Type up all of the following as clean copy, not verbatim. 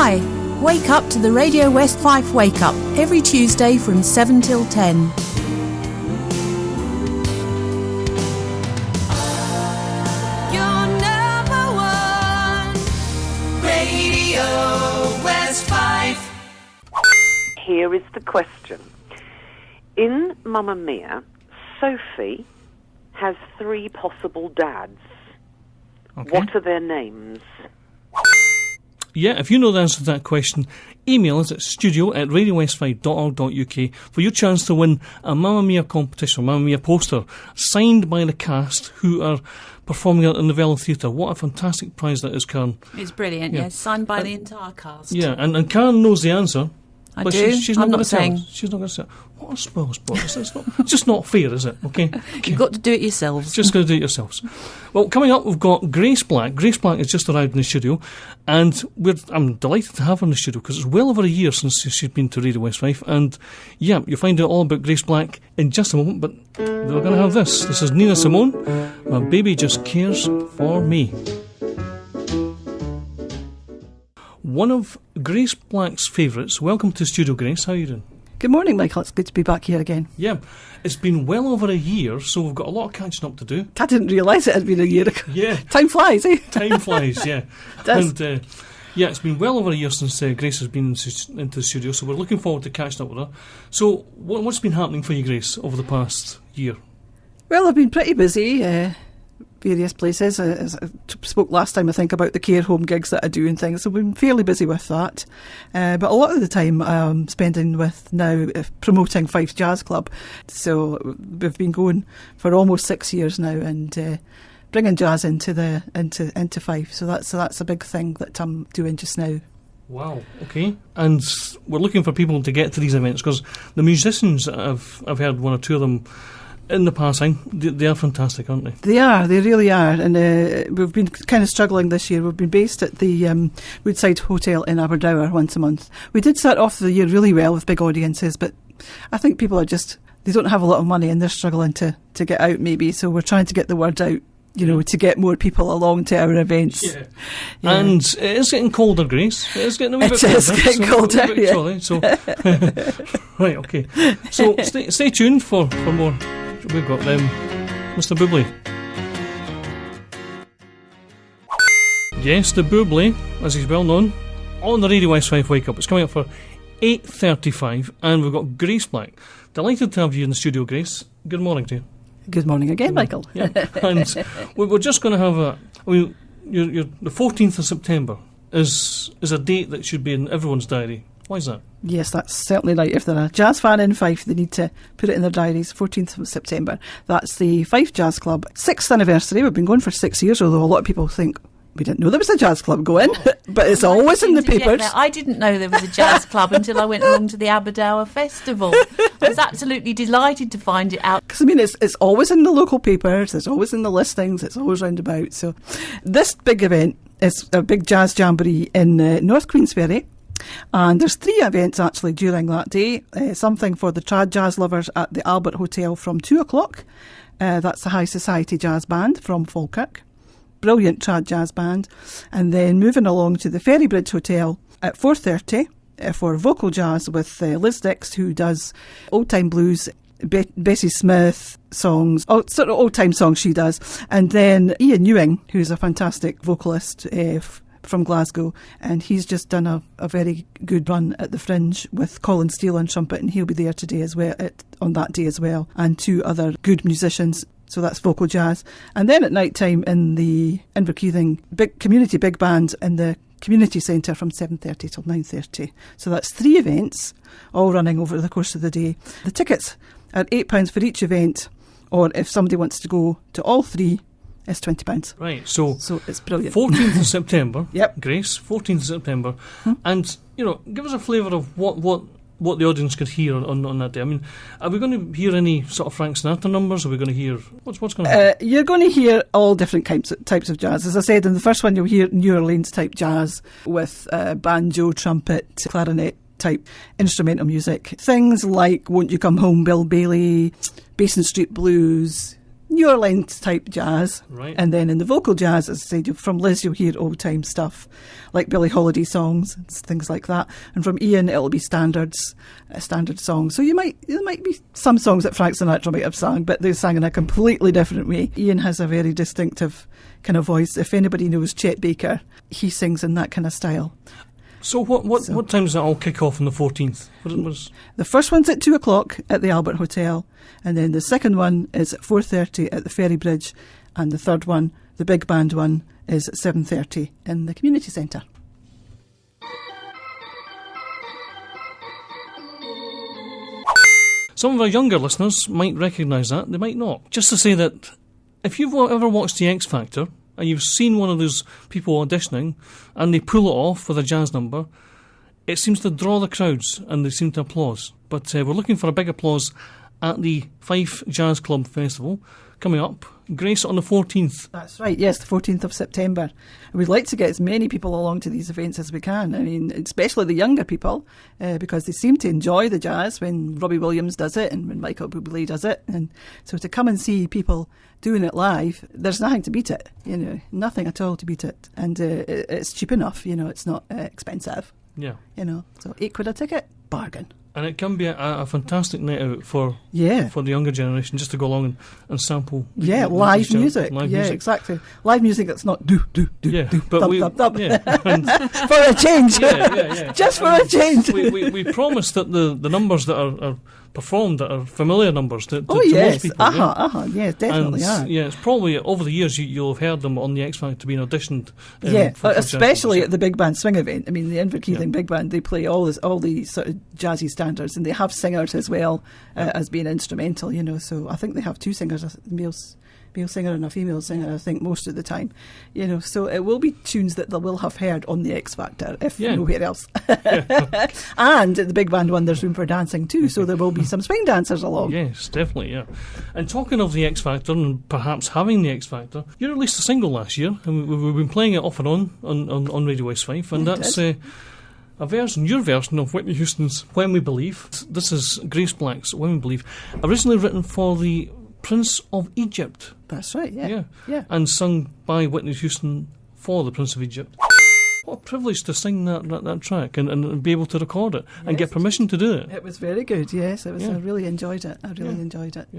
Hi, wake up to the Radio West Fife Wake Up every Tuesday from 7 till 10. Your number one, Radio West Fife. Here is the question. In Mamma Mia, Sophie has 3 possible dads. Okay. What are their names? Yeah, if you know the answer to that question, email us at studio@radiowestfife.org.uk for your chance to win a Mamma Mia competition, Mamma Mia poster, signed by the cast who are performing at the Novello Theatre. What a fantastic prize that is, Karen. It's brilliant, yes, signed by the entire cast. Yeah, and Karen knows the answer. I but do. She's I'm not not saying. She's not going to say, what a spoil sport. It's just not fair, is it? Okay. You've got to do it yourselves. Just got to do it yourselves. Well, coming up, we've got Grace Black. Grace Black has just arrived in the studio, and I'm delighted to have her in the studio because it's well over a year since she's been to Radio West Fife. And yeah, you'll find out all about Grace Black in just a moment, but we're going to have this. This is Nina Simone. My baby just cares for me. One of Grace Black's favourites. Welcome to Studio, Grace. How are you doing? Good morning, Michael. It's good to be back here again. Yeah, it's been well over a year, so we've got a lot of catching up to do. I didn't realise it had been a year ago. Yeah. Time flies, eh? Time flies, yeah. It does. And, yeah, it's been well over a year since Grace has been into the studio, so we're looking forward to catching up with her. So, what's been happening for you, Grace, over the past year? Well, I've been pretty busy, various places. I spoke last time, I think, about the care home gigs that I do and things, so I've been fairly busy with that. But a lot of the time I'm spending with now promoting Fife Jazz Club. So we've been going for almost 6 years now and bringing jazz into Fife. So that's a big thing that I'm doing just now. Wow, okay. And we're looking for people to get to these events because the musicians, I've heard one or two of them in the passing, they are fantastic, aren't they? They really are. And we've been kind of struggling this year. We've been based at the Woodside Hotel in Aberdour once a month. We did start off the year really well with big audiences, but I think people are they don't have a lot of money and they're struggling to get out maybe. So we're trying to get the word out, to get more people along to our events. Yeah. And it is getting colder, Grace. It is getting a wee bit colder. It is getting colder, yeah. Chilly, so right, okay. So stay tuned for more. We've got Mr. Bublé. Yes, the Bublé, as he's well known, on the Radio West Fife Wake Up. It's coming up for 8:35, and we've got Grace Black. Delighted to have you in the studio, Grace. Good morning to you. Good morning again, Michael. Yeah. And we're just going to have the 14th of September is a date that should be in everyone's diary. Why is that? Yes, that's certainly right. If they're a jazz fan in Fife, they need to put it in their diaries. 14th of September. That's the Fife Jazz Club 6th anniversary. We've been going for 6 years, although a lot of people think we didn't know there was a jazz club going, but it's always in the papers. I didn't know there was a jazz club until I went along to the Aberdour Festival. I was absolutely delighted to find it out. Because, it's always in the local papers, it's always in the listings, it's always round about. So this big event is a big jazz jamboree in North Queensferry. And there's 3 events actually during that day. Something for the trad jazz lovers at the Albert Hotel from 2 o'clock. That's the High Society Jazz Band from Falkirk. Brilliant trad jazz band. And then moving along to the Ferrybridge Hotel at 4:30 for vocal jazz with Liz Dix, who does old time blues, Bessie Smith songs, sort of old time songs she does. And then Ian Ewing, who's a fantastic vocalist from Glasgow, and he's just done a very good run at the Fringe with Colin Steele on trumpet, and he'll be there today as well on that day as well, and 2 other good musicians. So that's vocal jazz. And then at night time in the Inverkeithing community big band in the community centre from 7:30 till 9:30. So that's 3 events all running over the course of the day. The tickets are £8 for each event, or if somebody wants to go to all 3, it's £20. Right, so it's brilliant. 14th of September, yep. Grace, 14th of September. And, give us a flavour of what the audience could hear on that day. Are we going to hear any sort of Frank Sinatra numbers? Are we going to hear... What's going to happen? You're going to hear all different types of jazz. As I said, in the first one you'll hear New Orleans type jazz with banjo, trumpet, clarinet type instrumental music. Things like Won't You Come Home, Bill Bailey, Basin Street Blues... New Orleans type jazz. Right. And then in the vocal jazz, as I said, from Liz you'll hear old time stuff like Billie Holiday songs and things like that. And from Ian it'll be standard songs. So there might be some songs that Frank Sinatra might have sung, but they sang in a completely different way. Ian has a very distinctive kind of voice. If anybody knows Chet Baker, he sings in that kind of style. So what time does that all kick off on the 14th? The first one's at 2:00 at the Albert Hotel, and then the second one is at 4:30 at the Ferry Bridge, and the third one, the big band one, is at 7:30 in the community centre. Some of our younger listeners might recognise that, they might not. Just to say that if you've ever watched The X Factor and you've seen one of those people auditioning and they pull it off with a jazz number, it seems to draw the crowds and they seem to applause. But we're looking for a big applause at the Fife Jazz Club Festival coming up. Grace, on the 14th. That's right, yes, the 14th of September. We'd like to get as many people along to these events as we can. I mean, especially the younger people, because they seem to enjoy the jazz when Robbie Williams does it and when Michael Bublé does it. And so to come and see people doing it live, there's nothing to beat it, nothing at all to beat it. And it's cheap enough, it's not expensive. Yeah. So £8 a ticket, bargain. And it can be a fantastic night out for the younger generation, just to go along and sample. Live music. Exactly. Live music that's not do, but dub, dub. Yeah, for a change. Just for a change. We promise that the numbers that are performed that are familiar numbers to most people. Yes, definitely. And, it's probably over the years you'll have heard them on the X Factor being auditioned. For especially at the big band swing event. I mean, the Inverkeithing Big Band, they play all the sort of jazzy standards, and they have singers as well as being instrumental. So I think they have two singers, a male singer and a female singer, I think, most of the time. So it will be tunes that they will have heard on the X Factor, if nowhere else. And at the big band one, there's room for dancing too, so there will be some swing dancers along. Yes, definitely, yeah. And talking of the X Factor and perhaps having the X Factor, you released a single last year, and we've been playing it off and on Radio West Fife, and that's your version of Whitney Houston's When We Believe. This is Grace Black's When We Believe, originally written for the Prince of Egypt. That's right, yeah. And sung by Whitney Houston for the Prince of Egypt. What a privilege to sing that track and be able to record it and get permission to do it. It was very good, yes. It was. I really enjoyed it. Enjoyed it.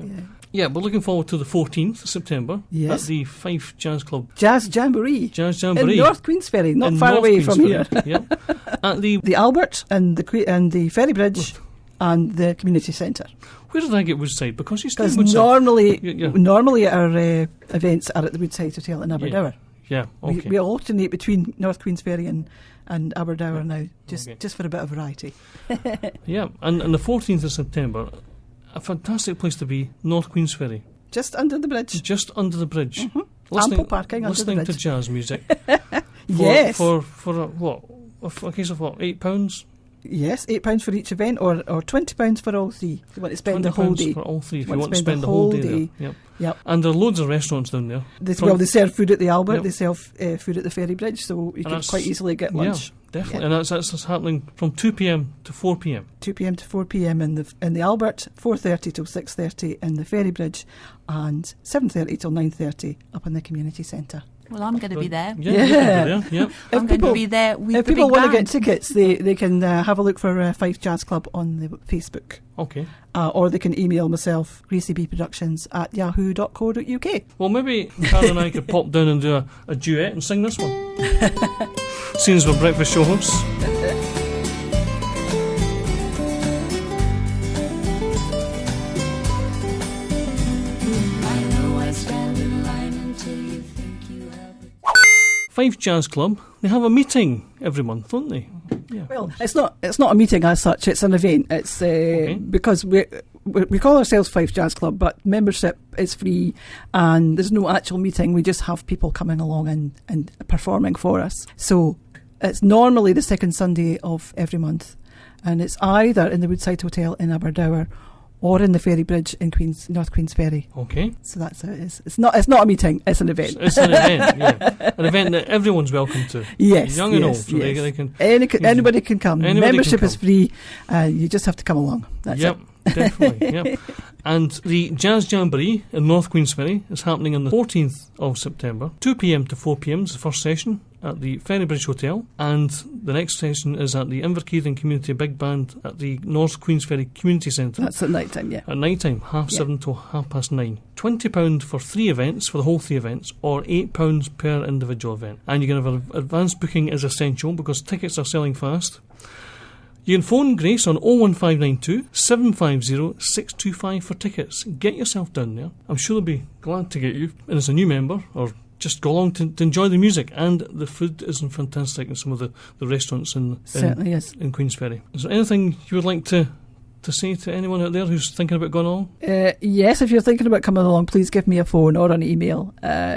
Yeah, we're looking forward to the 14th of September at the Fife Jazz Club. Jazz Jambori. In North Queensferry, not far away from here. At the Albert and the Ferry Bridge and the community centre. Where did I get Woodside? Because you stay in Woodside. Normally our events are at the Woodside Hotel in Aberdour. Yeah, okay. We alternate between North Queensferry and Aberdour now, just for a bit of variety. And the 14th of September, a fantastic place to be, North Queensferry. Just under the bridge. Mm-hmm. Ample parking under the bridge. Listening to jazz music. Yes. For a case of what, £8? Yes, £8 for each event, or £20 for all three. If you want to spend the whole day. For all three, if you want to spend the whole day there. Yep. And there are loads of restaurants down there. They serve food at the Albert. They serve food at the Ferry Bridge, so you can quite easily get lunch. Yeah, definitely. And that's happening from 2 p.m. to 4 p.m. 2 p.m. to 4 p.m. in the Albert, 4:30 till 6:30 in the Ferry Bridge, and 7:30 till 9:30 up in the community centre. Well, I'm going to be there. Yeah. I'm going to be there with if the people big want to band. get tickets, they can have a look for Fife Jazz Club on the Facebook. Okay. Or they can email myself, gracieBproductions@yahoo.co.uk. Well, maybe Karen and I could pop down and do a duet and sing this one. Seeing as we're breakfast show hosts. Fife Jazz Club, they have a meeting every month, don't they? Yeah. Well, it's not a meeting as such, it's an event. It's because we call ourselves Fife Jazz Club, but membership is free and there's no actual meeting. We just have people coming along and performing for us. So it's normally the second Sunday of every month, and it's either in the Woodside Hotel in Aberdour or in the Ferry Bridge in North Queensferry. Okay. So that's how it is. It's not a meeting, it's an event. It's an event, an event that everyone's welcome to. Yes. Young and old. So they can, anybody can come. Membership is free. You just have to come along. That's it. Definitely. And the Jazz Jambori in North Queensferry is happening on the 14th of September. 2 p.m. to 4 p.m. is the first session at the Ferrybridge Hotel, and the next session is at the Inverkeithing Community Big Band at the North Queensferry Community Centre. That's at night time, yeah. At night time, 7:30 to 9:30. £20 for 3 events, for the whole 3 events, or £8 per individual event. And you can have advance booking is essential because tickets are selling fast. You can phone Grace on 01592 750 625 for tickets. Get yourself down there. I'm sure they'll be glad to get you. And as a new member, or just go along to enjoy the music. And the food isn't fantastic in some of the restaurants in Queensferry. Is there anything you would like to say to anyone out there who's thinking about going along? Yes, if you're thinking about coming along, please give me a phone or an email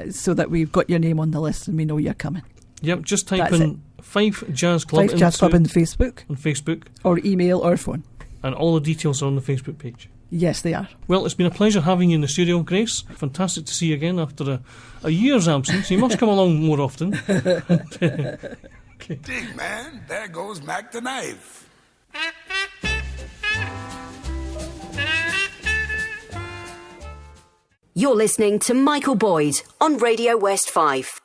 so that we've got your name on the list and we know you're coming. Yep, just type in Fife Jazz Club. Fife Jazz Club on Facebook. On Facebook. Or email or phone. And all the details are on the Facebook page. Yes, they are. Well, it's been a pleasure having you in the studio, Grace. Fantastic to see you again after a year's absence. You must come along more often. Okay. Dig, man. There goes Mac the Knife. You're listening to Michael Boyd on Radio West Fife.